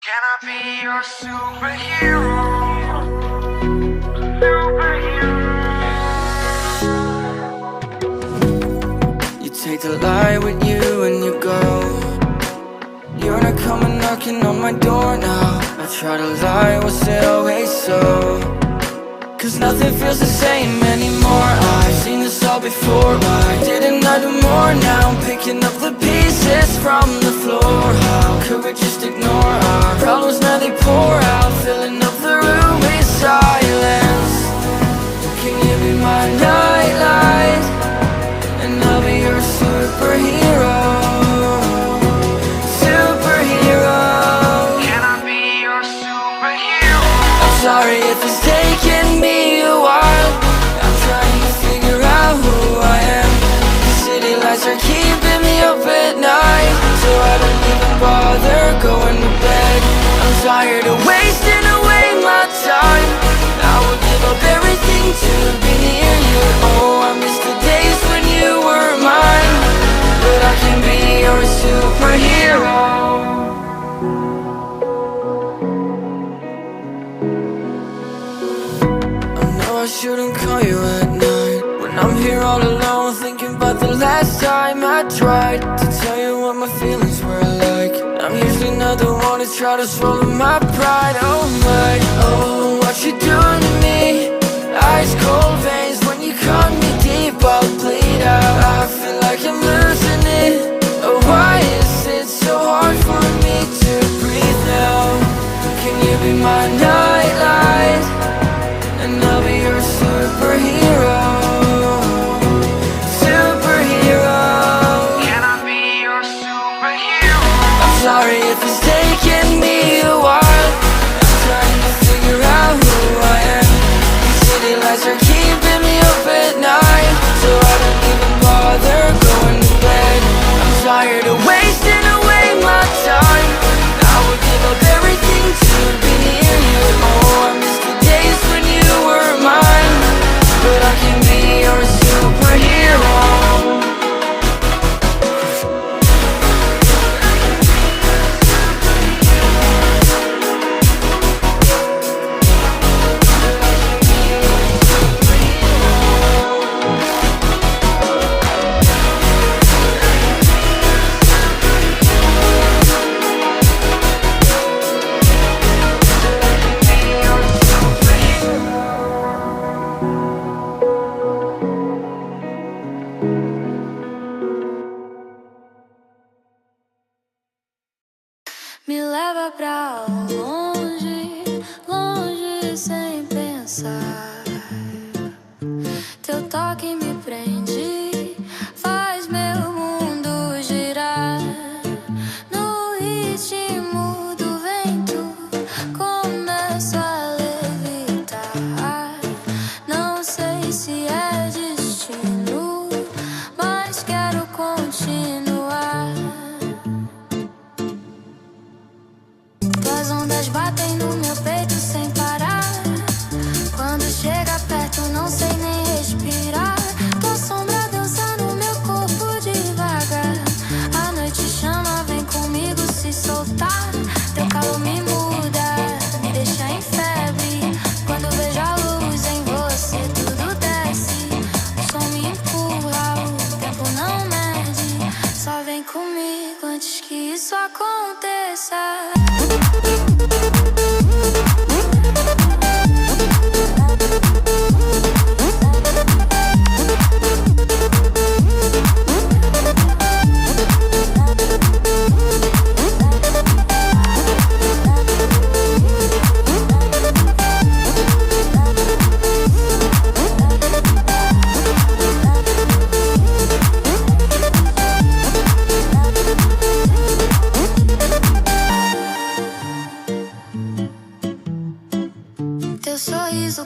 Can I be your superhero? Superhero. You take the light with you and you go. You're not coming knocking on my door now. I try to lie, was it always so? Cause nothing feels the same anymore. I've seen this all before. Why didn't I do more? Now I'm picking up the pieces from the floor. How could we just ignore our problems? Now they pour out, filling up the room with silence. Can you be my nightlight? And I'll be your superhero. Superhero. Can I be your superhero? I'm sorry if it's taking me a while. I'm trying to figure out who I am. The city lights are keeping me up at night, so I don't even bother going to bed. I'm tired of wasting away my time. I would give up everything to be near you. Oh, I miss the days when you were mine. But I can be your superhero. I shouldn't call you at night when I'm here all alone, thinking about the last time I tried to tell you what my feelings were like. I'm usually not the one to try to swallow my pride. Oh my, oh, what you doing to me? Ice cold veins when you cut me deep, I'll bleed out. I feel like I'm losing it. Oh, why is it so hard for me to breathe now? Can you be my nightlight? And I'll be your superhero. Superhero. Can I be your superhero? I'm sorry if it's taking me a while. I'm trying to figure out who I am. These city lights are keeping me up at night, so I don't even bother going to bed. I'm tired of wasting away my time. I would give up everything to be near you. Oh, I miss the days when you were mine. But I can be your superhero. Me leva pra longe, longe sem pensar. Teu toque me prende, faz meu mundo girar. No ritmo do vento, começo a levitar. Não sei se é destino, mas quero continuar. As ondas batem no meu peito sem parar. Quando chega perto não sei nem respirar. Tua sombra dança no meu corpo devagar. A noite chama, vem comigo se soltar. Teu calor me muda, me deixa em febre. Quando vejo a luz em você tudo desce. O som me empurra, o tempo não mede. Só vem comigo antes que isso aconteça. Teu sorriso